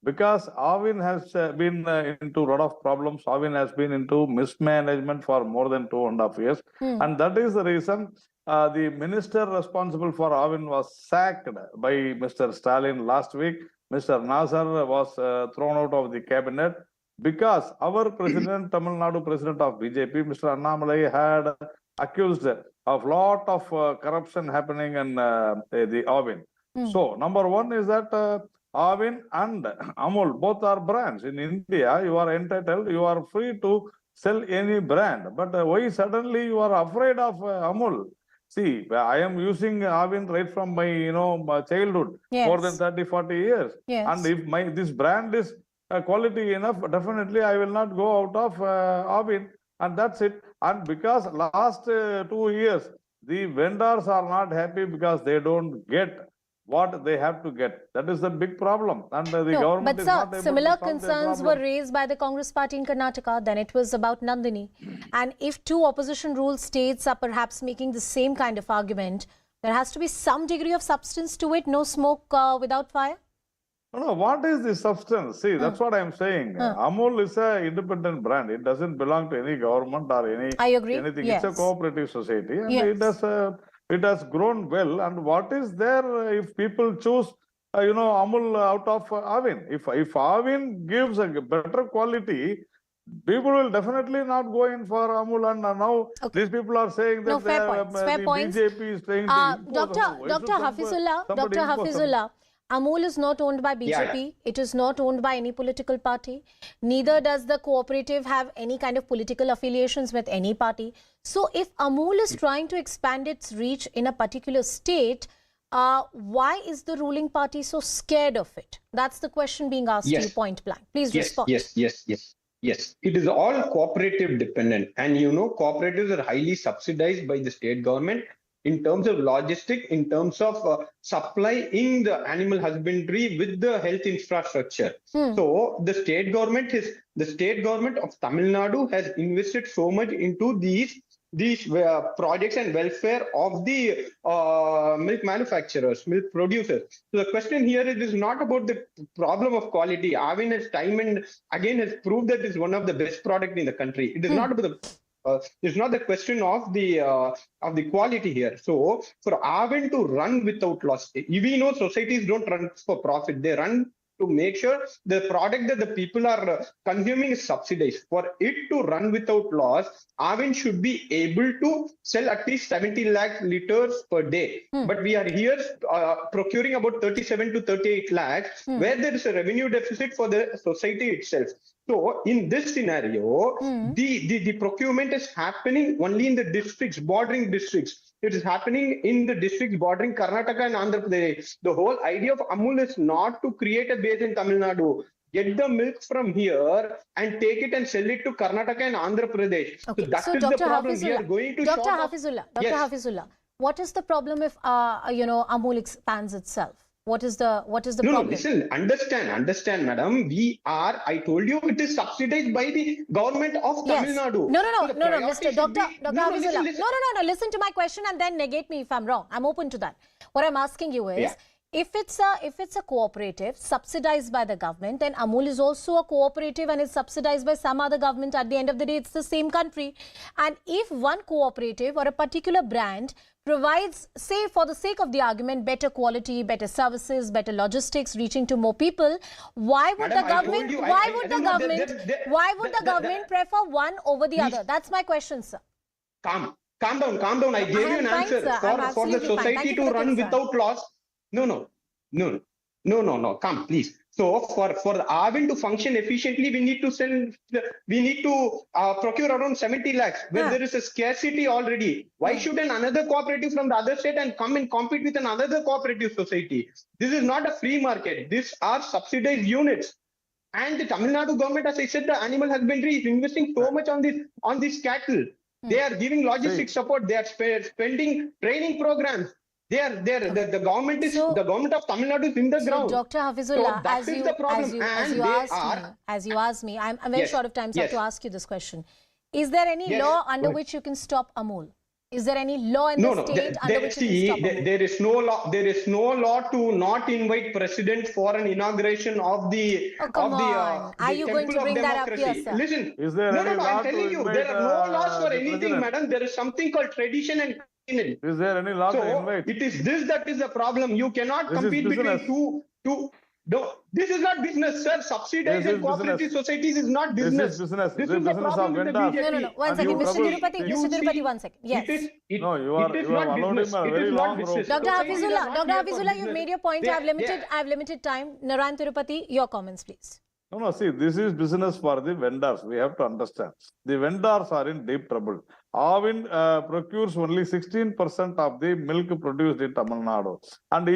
[SPEAKER 11] Because Aavin has been into a lot of problems. Aavin has been into mismanagement for more than 2.5 years. And that is the reason the minister responsible for Aavin was sacked by Mr. Stalin last week. Mr. Nasser was thrown out of the cabinet because our president, Tamil Nadu president of BJP, Mr. Annamalai, had accused of lot of corruption happening in the Aavin. So, number one is that Aavin and Amul, both are brands. In India, you are entitled, you are free to sell any brand. But why suddenly you are afraid of Amul? See, I am using Aavin right from my, my childhood, more than 30, 40 years. And if this brand is quality enough, definitely I will not go out of Aavin. And that's it. And because last 2 years, the vendors are not happy because they don't get what they have to get. That is the big problem. And the government
[SPEAKER 1] but
[SPEAKER 11] is
[SPEAKER 1] sir,
[SPEAKER 11] not able
[SPEAKER 1] similar
[SPEAKER 11] to solve
[SPEAKER 1] concerns were raised by the Congress party in Karnataka. Then it was about Nandini. And if two opposition rule states are perhaps making the same kind of argument, there has to be some degree of substance to it. No smoke without fire.
[SPEAKER 11] No, what is the substance? See, that's what I'm saying. Amul is an independent brand. It doesn't belong to any government or any anything. It's a cooperative society, and it has grown well. And what is there if people choose, Amul out of Aavin? If Aavin gives a better quality, people will definitely not go in for Amul. And now these people are saying that
[SPEAKER 1] fair points.
[SPEAKER 11] BJP is trying to
[SPEAKER 1] Dr. Hafizullah. Amul is not owned by BJP. It is not owned by any political party. Neither does the cooperative have any kind of political affiliations with any party. So if Amul is trying to expand its reach in a particular state, why is the ruling party so scared of it? That's the question being asked to you point blank. Please respond.
[SPEAKER 12] Yes. It is all cooperative dependent. And cooperatives are highly subsidized by the state government in terms of logistic, in terms of supplying the animal husbandry with the health infrastructure. So the state government of Tamil Nadu has invested so much into these projects and welfare of the milk manufacturers, milk producers. So the question here is not about the problem of quality. Aavin has time and again has proved that it's one of the best products in the country. It is not about the it's not the question of the quality here. So for Aavin to run without loss, we know societies don't run for profit. They run to make sure the product that the people are consuming is subsidized. For it to run without loss, Aavin should be able to sell at least 70 lakh liters per day. But we are here procuring about 37 to 38 lakhs, where there is a revenue deficit for the society itself. So in this scenario, the procurement is happening only in the districts, bordering districts. It is happening in the districts bordering Karnataka and Andhra Pradesh. The whole idea of Amul is not to create a base in Tamil Nadu. Get the milk from here and take it and sell it to Karnataka and Andhra Pradesh.
[SPEAKER 1] Okay.
[SPEAKER 12] So that
[SPEAKER 1] so
[SPEAKER 12] is
[SPEAKER 1] Dr.
[SPEAKER 12] the problem.
[SPEAKER 1] Hafizullah,
[SPEAKER 12] We are going to
[SPEAKER 1] Dr. Hafizullah, what is the problem if Amul expands itself? What is the problem?
[SPEAKER 12] No, listen, understand, madam. I told you it is subsidized by the government of Tamil Nadu.
[SPEAKER 1] No, Mr. Dr. Hafizullah. No, listen to my question and then negate me if I'm wrong. I'm open to that. What I'm asking you is, if it's a cooperative subsidized by the government, then Amul is also a cooperative and is subsidized by some other government. At the end of the day, it's the same country. And if one cooperative or a particular brand provides, say, for the sake of the argument, better quality, better services, better logistics, reaching to more people, why would the government prefer one over the other? That's my question, sir.
[SPEAKER 12] Calm down. I gave you an answer. For the society to run without loss. No. Come, please. So for the Aavin to function efficiently, we need to procure around 70 lakhs, where there is a scarcity already. Why shouldn't another cooperative from the other state and come and compete with another cooperative society? This is not a free market. These are subsidized units. And the Tamil Nadu government, as I said, the animal husbandry is investing so much on this cattle. They are giving logistic support. They are spending training programs. The government is the government of Tamil Nadu is in the ground.
[SPEAKER 1] Dr. Hafizullah,
[SPEAKER 12] So
[SPEAKER 1] as you asked me, I'm very short of time, so I have to ask you this question. Is there any law under which you can stop Amul? Is there any law in the state under which you can stop Amul?
[SPEAKER 12] There is no law. There is no law to not invite president for an inauguration of the.
[SPEAKER 1] Oh, come on! Are you going to bring that up here, sir?
[SPEAKER 12] Listen,
[SPEAKER 11] Is there any law
[SPEAKER 12] I'm telling you, there are no laws for anything,
[SPEAKER 11] president?
[SPEAKER 12] madam. There is something called tradition and.
[SPEAKER 11] Is there any law to invite?
[SPEAKER 12] It is this that is the problem. You cannot compete between two. No, this is not business, sir. Subsidized and cooperative societies is not business.
[SPEAKER 11] This is business.
[SPEAKER 12] This
[SPEAKER 11] This
[SPEAKER 12] is the
[SPEAKER 11] business
[SPEAKER 12] problem
[SPEAKER 11] of
[SPEAKER 12] with the
[SPEAKER 11] vendors.
[SPEAKER 12] BJP.
[SPEAKER 1] No. One second, Mr. Tirupati, 1 second. Yes.
[SPEAKER 11] No, you have allowed him a very long rope.
[SPEAKER 1] Dr. Hafizullah, you've made your point. I've limited time. Narayan Tirupati, your comments, please.
[SPEAKER 11] No, see, this is business for the vendors. We have to understand. The vendors are in deep trouble. Aavin procures only 16% of the milk produced in Tamil Nadu. And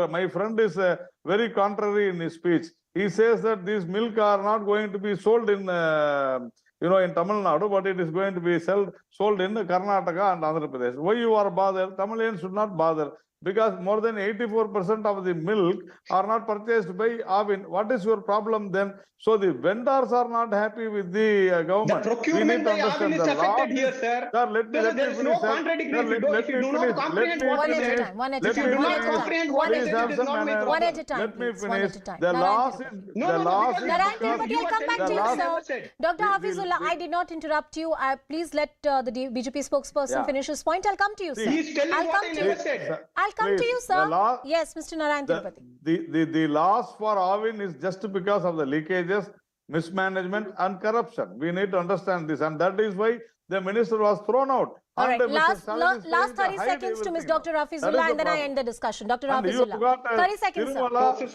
[SPEAKER 11] my friend is very contrary in his speech. He says that these milk are not going to be sold in in Tamil Nadu, but it is going to be sold in Karnataka and Andhra Pradesh. Why you are bothered? Tamilians should not bother. Because more than 84% of the milk are not purchased by Aavin. What is your problem then? So the vendors are not happy with the government.
[SPEAKER 12] The procurement by Aavin is affected here, sir.
[SPEAKER 11] Sir, let me
[SPEAKER 12] there is no contradictory. If you do not comprehend what is it,
[SPEAKER 1] One at
[SPEAKER 12] if you do not comprehend what is it, it is not my problem.
[SPEAKER 1] One at a time.
[SPEAKER 11] Let me
[SPEAKER 1] please.
[SPEAKER 11] finish.
[SPEAKER 1] One at a time.
[SPEAKER 11] The loss is
[SPEAKER 1] Narayan Tirupati, I'll come back to you, sir.
[SPEAKER 12] said.
[SPEAKER 1] Dr. Hafizullah, I did not interrupt you. Please let the BJP spokesperson finish his point. I'll come to you, sir.
[SPEAKER 12] He is telling what I never said.
[SPEAKER 1] I'll come to you, sir. Yes, Mr. Narayan Tirupati.
[SPEAKER 11] The loss for Aavin is just because of the leakages, mismanagement and corruption. We need to understand this, and that is why the minister was thrown out.
[SPEAKER 1] All right,
[SPEAKER 11] And
[SPEAKER 1] last
[SPEAKER 11] Mr.
[SPEAKER 1] 30 seconds to Ms. Dr. Hafizullah, and then I end the discussion. Dr. Hafizullah, 30 seconds, sir. Dr.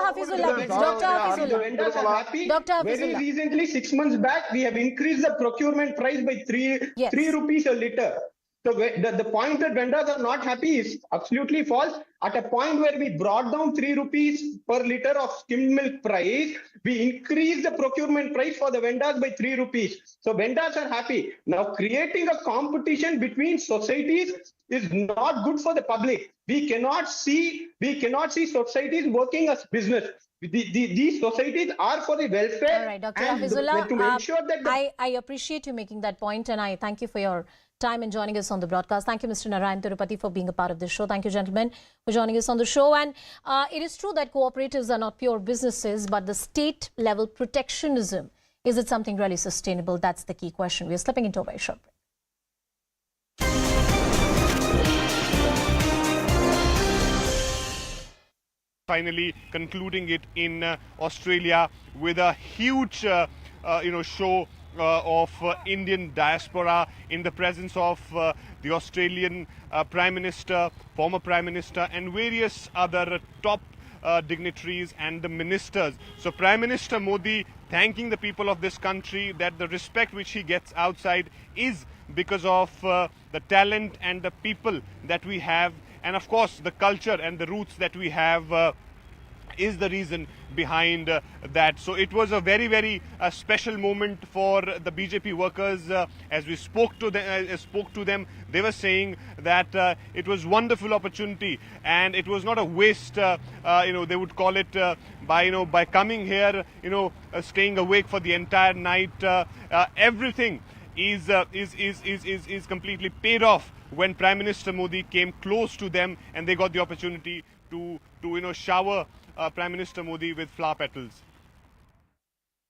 [SPEAKER 1] Hafizullah, Dr. Hafizullah.
[SPEAKER 12] Vendors are happy.
[SPEAKER 1] Dr.
[SPEAKER 12] Very
[SPEAKER 1] Hafizullah.
[SPEAKER 12] recently, 6 months back, we have increased the procurement price by 3 rupees a litre. So the point that vendors are not happy is absolutely false. At a point where we brought down 3 rupees per litre of skimmed milk price, we increased the procurement price for the vendors by 3 rupees. So vendors are happy. Now creating a competition between societies is not good for the public. We cannot see societies working as business. These societies are for the welfare.
[SPEAKER 1] All right, Dr. Hafizullah,
[SPEAKER 12] to ensure that
[SPEAKER 1] I appreciate you making that point, and I thank you for your time and joining us on the broadcast. Thank you, Mr. Narayan Tirupati, for being a part of this show. Thank you, gentlemen, for joining us on the show. And it is true that cooperatives are not pure businesses, but the state-level protectionism, is it something really sustainable? That's the key question. We are slipping into a very short break.
[SPEAKER 13] Finally concluding it in Australia with a huge show of Indian diaspora in the presence of the Australian Prime Minister, former Prime Minister, and various other top dignitaries and the ministers. So Prime Minister Modi thanking the people of this country that the respect which he gets outside is because of the talent and the people that we have, and of course the culture and the roots that we have is the reason behind that. So it was a very, very special moment for the BJP workers. As we spoke to them, they were saying that it was wonderful opportunity and it was not a waste. They would call it by coming here, staying awake for the entire night. Everything is completely paid off when Prime Minister Modi came close to them and they got the opportunity to shower Prime Minister Modi with flower petals.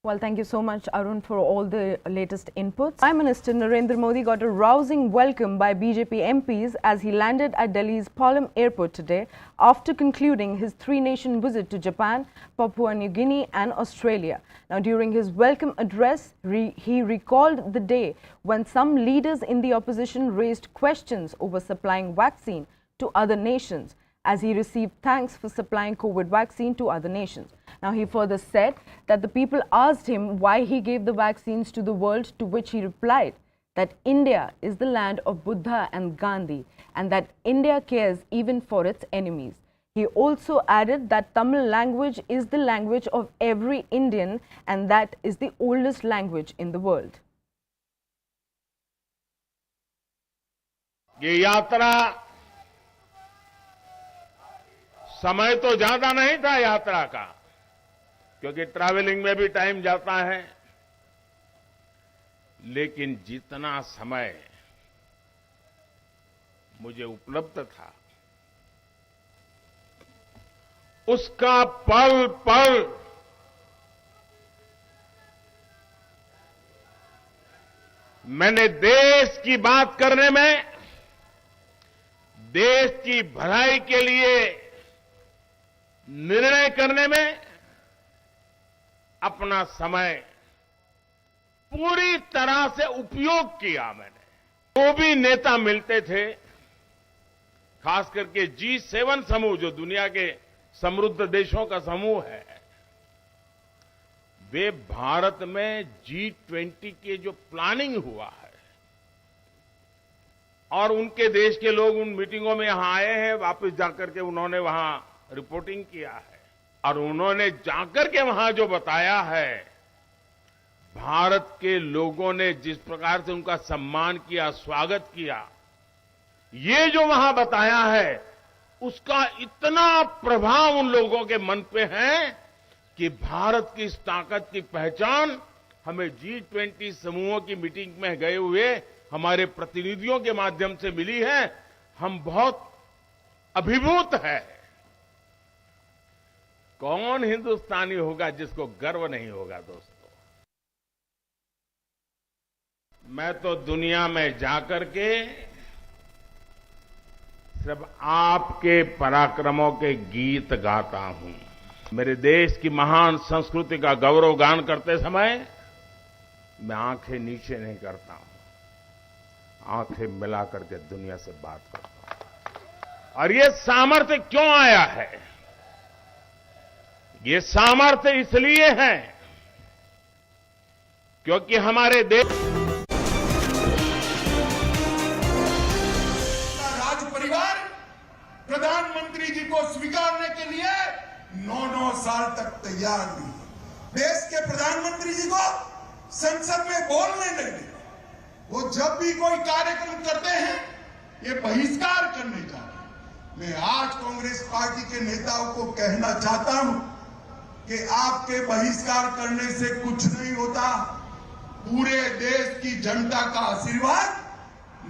[SPEAKER 9] Well, thank you so much, Arun, for all the latest inputs. Prime Minister Narendra Modi got a rousing welcome by BJP MPs as he landed at Delhi's Palam Airport today after concluding his three-nation visit to Japan, Papua New Guinea and Australia. Now, during his welcome address, he recalled the day when some leaders in the opposition raised questions over supplying vaccine to other nations as he received thanks for supplying COVID vaccine to other nations. Now, he further said that the people asked him why he gave the vaccines to the world, to which he replied that India is the land of Buddha and Gandhi and that India cares even for its enemies. He also added that Tamil language is the language of every Indian and that is the oldest language in the world.
[SPEAKER 4] ये यात्रा समय तो ज्यादा नहीं था यात्रा का, क्योंकि ट्रैवलिंग में भी टाइम जाता है, लेकिन जितना समय मुझे उपलब्ध था उसका पल पल मैंने देश की बात करने में, देश की भलाई के लिए निर्णय करने में अपना समय पूरी तरह से उपयोग किया मैंने। जो भी नेता मिलते थे, खास करके G7 समूह जो दुनिया के समृद्ध देशों का समूह है, वे भारत में G20 के जो प्लानिंग हुआ है और उनके देश के लोग उन मीटिंगों में यहां आए हैं, वापस जाकर के उन्होंने वहां रिपोर्टिंग किया है और उन्होंने जाकर के वहां जो बताया है, भारत के लोगों ने जिस प्रकार से उनका सम्मान किया, स्वागत किया, ये जो वहां बताया है उसका इतना प्रभाव उन लोगों के मन पे है कि भारत की इस ताकत की पहचान हमें G20 समूहों की मीटिंग में गए हुए हमारे प्रतिनिधियों के माध्यम से मिली है। हम बहुत अभिभूत हैं। कौन हिंदुस्तानी होगा जिसको गर्व नहीं होगा दोस्तों। मैं तो दुनिया में जाकर के सिर्फ आपके पराक्रमों के गीत गाता हूं। मेरे देश की महान संस्कृति का गौरव गान करते समय मैं आंखें नीचे नहीं करता हूं, आंखें मिला करके दुनिया से बात करता हूं। और ये सामर्थ्य क्यों आया है? ये सामर्थ्य इसलिए है क्योंकि हमारे देश
[SPEAKER 14] राज परिवार प्रधानमंत्री जी को स्वीकारने के लिए 9 साल तक तैयार नहीं। देश के प्रधानमंत्री जी को संसद में बोलने नहीं देते। वो जब भी कोई कार्यक्रम करते हैं ये बहिष्कार करने जाते हैं। मैं आज कांग्रेस पार्टी के नेताओं को कहना चाहता हूं कि आपके बहिष्कार करने से कुछ नहीं होता। पूरे देश की जनता का आशीर्वाद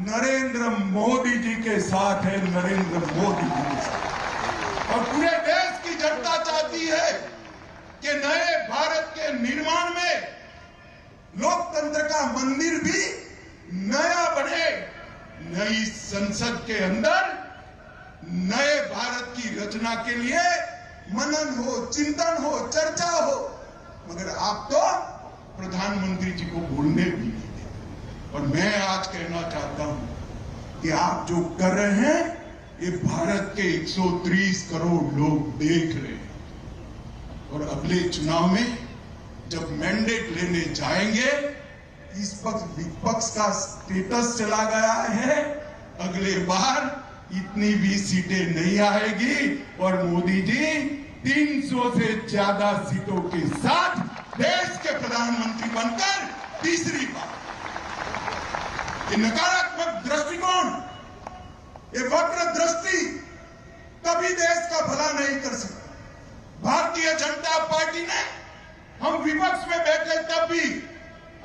[SPEAKER 14] नरेंद्र मोदी जी के साथ है, नरेंद्र मोदी जी के साथ। और पूरे देश की जनता चाहती है कि नए भारत के निर्माण में लोकतंत्र का मंदिर भी नया बने। नई संसद के अंदर नए भारत की रचना के लिए मनन हो, चिंतन हो, चर्चा हो, मगर आप तो प्रधानमंत्री जी को बोलने भी नहीं देते। और मैं आज कहना चाहता हूं कि आप जो कर रहे हैं ये भारत के 130 करोड़ लोग देख रहे हैं। और अगले चुनाव में जब मैंडेट लेने जाएंगे, इस वक्त विपक्ष का स्टेटस चला गया है, अगले बार इतनी भी सीटें नहीं आएगी और मोदी जी 300 से ज्यादा सीटों के साथ देश के प्रधानमंत्री बनकर तीसरी बार। ये नकारात्मक दृष्टिकोण, ये वक्र दृष्टि कभी देश का भला नहीं कर सकता। भारतीय जनता पार्टी ने हम विपक्ष में बैठे तब भी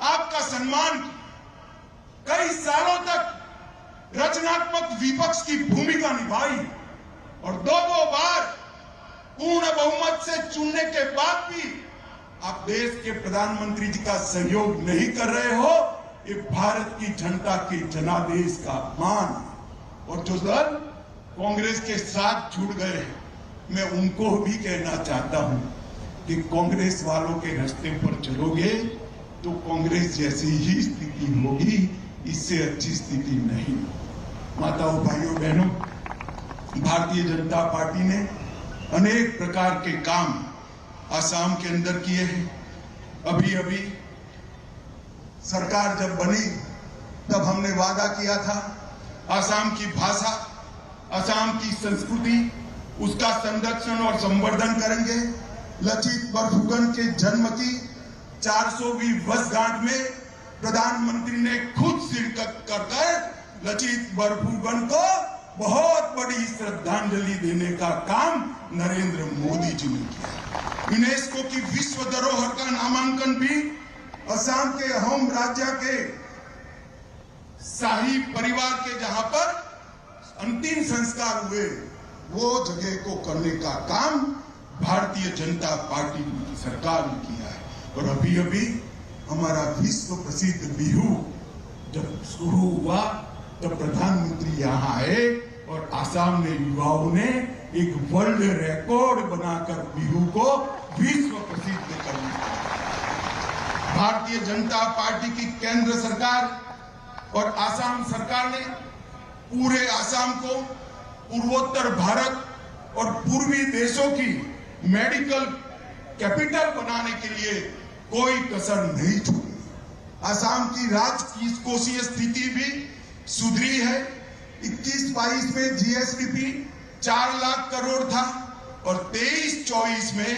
[SPEAKER 14] आपका सम्मान किया। कई सालों तक रचनात्मक विपक्ष की भूमिका निभाई और 2 बार पूर्ण बहुमत से चुनने के बाद भी आप देश के प्रधानमंत्री जी का सहयोग नहीं कर रहे हो। ये भारत की जनता के जनादेश का अपमान है। और जो दल कांग्रेस के साथ जुड़ गए हैं, मैं उनको भी कहना चाहता हूं कि कांग्रेस वालों के रास्ते पर चलोगे तो कांग्रेस जैसी ही स्थिति होगी, इससे अच्छी स्थिति नहीं। माताओं, भाइयों, बहनों, भारतीय जनता पार्टी ने अनेक प्रकार के काम आसाम के अंदर किए हैं। अभी अभी सरकार जब बनी तब हमने वादा किया था आसाम की भाषा, आसाम की संस्कृति, उसका संरक्षण और संवर्धन करेंगे। लचित बरफुकन के जन्म की 400वीं वर्षगांठ में प्रधानमंत्री ने खुद शिरकत कर लचित बरफुकन को बहुत बड़ी श्रद्धांजलि देने का काम नरेंद्र मोदी जी ने किया। यूनेस्को की विश्व धरोहर का नामांकन भी असम के अहोम राज्य के शाही परिवार के जहां पर अंतिम संस्कार हुए वो जगह को करने का काम भारतीय जनता पार्टी की सरकार ने किया है। और अभी अभी हमारा विश्व प्रसिद्ध बिहू जब शुरू हुआ तब प्रधानमंत्री यहाँ आए और आसाम में युवाओं ने एक वर्ल्ड रिकॉर्ड बनाकर बिहू को विश्व प्रसिद्ध कर दिया। भारतीय जनता पार्टी की केंद्र सरकार और आसाम सरकार ने पूरे आसाम को पूर्वोत्तर भारत और पूर्वी देशों की मेडिकल कैपिटल बनाने के लिए कोई कसर नहीं छोड़ी। आसाम की राजकोषीय स्थिति भी सुधरी है। 21-22 में जीएसडीपी 4 लाख करोड़ था और 23-24 में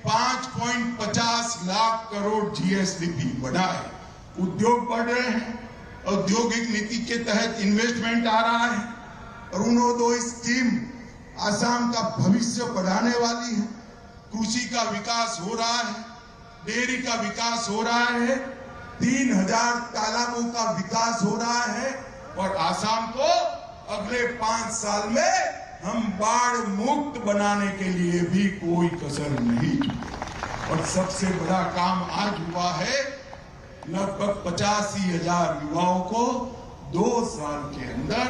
[SPEAKER 14] 5.50 लाख करोड़ जीएसडीपी बढ़ा है। उद्योग बढ़ रहे हैं, औद्योगिक नीति के तहत इन्वेस्टमेंट आ रहा है और अरुणोदय स्कीम आसाम का भविष्य बढ़ाने वाली है। कृषि का विकास हो रहा है, डेयरी का विकास हो रहा है, 3000 तालाबों का विकास हो रहा है और आसाम को अगले 5 साल में हम बाढ़ मुक्त बनाने के लिए भी कोई कसर नहीं छोड़ी। और सबसे बड़ा काम आज हुआ है, लगभग 85,000 युवाओं को 2 साल के अंदर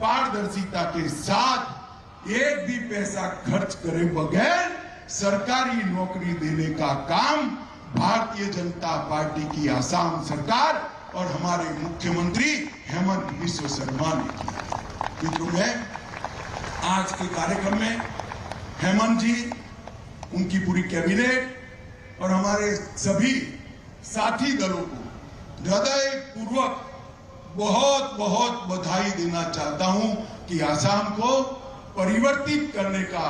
[SPEAKER 14] पारदर्शिता के साथ एक भी पैसा खर्च करे बगैर सरकारी नौकरी देने का काम भारतीय जनता पार्टी की आसाम सरकार और हमारे मुख्यमंत्री हेमंत बिस्व शर्मा ने किया। मित्रों, मैं आज के कार्यक्रम में हेमंत जी, उनकी पूरी कैबिनेट और हमारे सभी साथी दलों को हृदय पूर्वक बहुत बहुत बधाई देना चाहता हूं कि आसाम को परिवर्तित करने का,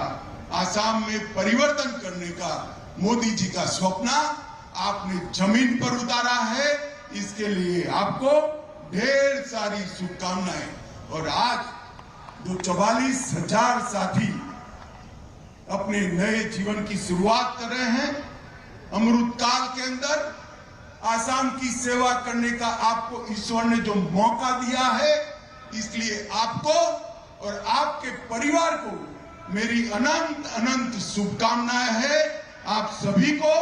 [SPEAKER 14] आसाम में परिवर्तन करने का मोदी जी का स्वप्न आपने जमीन पर उतारा है। इसके लिए आपको ढेर सारी शुभकामनाएं। और आज जो 44,000 साथी अपने नए जीवन की शुरुआत कर रहे हैं, अमृत काल के अंदर आसाम की सेवा करने का आपको ईश्वर ने जो मौका दिया है, इसलिए आपको और आपके परिवार को मेरी अनंत अनंत शुभकामनाएं है। आप सभी को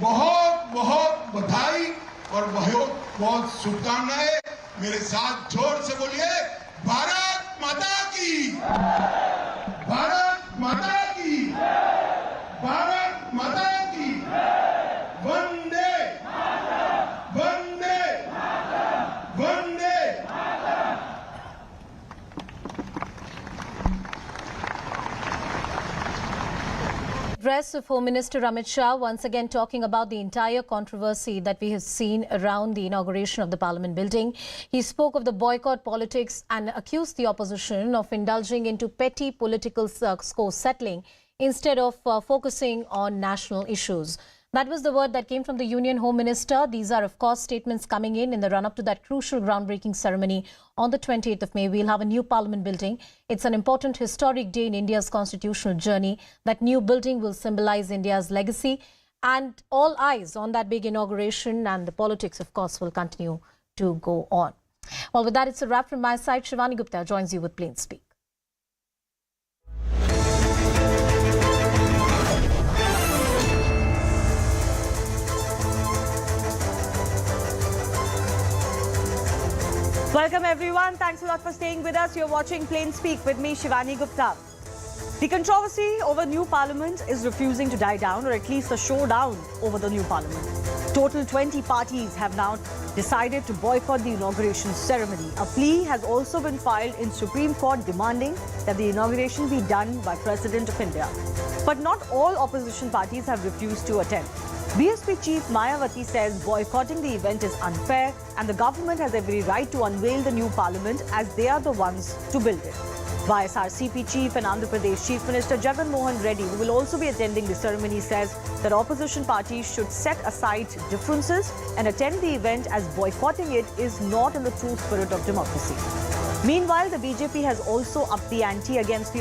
[SPEAKER 14] बहुत बहुत बधाई और बहुत बहुत शुभकामनाएं। मेरे साथ जोर से बोलिए, भारत माता की, भारत माता की, भारत माता की, वंदे वंदे वंदे।
[SPEAKER 1] Address of Home Minister Amit Shah once again talking about the entire controversy that we have seen around the inauguration of the Parliament building. He spoke of the boycott politics and accused the opposition of indulging into petty political score settling instead of focusing on national issues. That was the word that came from the Union Home Minister. These are, of course, statements coming in the run-up to that crucial groundbreaking ceremony on the 28th of May. We'll have a new Parliament building. It's an important historic day in India's constitutional journey. That new building will symbolize India's legacy, and all eyes on that big inauguration, and the politics, of course, will continue to go on. Well, with that, it's a wrap from my side. Shivani Gupta joins you with Plain Speak.
[SPEAKER 9] Welcome everyone. Thanks a lot for staying with us. You're watching Plain Speak with me, Shivani Gupta. The controversy over new parliament is refusing to die down, or at least a showdown over the new parliament. Total 20 parties have now
[SPEAKER 15] decided to boycott the inauguration ceremony. A plea has also been filed in Supreme Court demanding that the inauguration be done by President of India. But not all opposition parties have refused to attend. BSP Chief Mayawati says boycotting the event is unfair and the government has every right to unveil the new parliament as they are the ones to build it. YSRCP Chief and Andhra Pradesh Chief Minister Jagan Mohan Reddy, who will also be attending the ceremony, says that opposition parties should set aside differences and attend the event as boycotting it is not in the true spirit of democracy. Meanwhile, the BJP has also upped the ante against the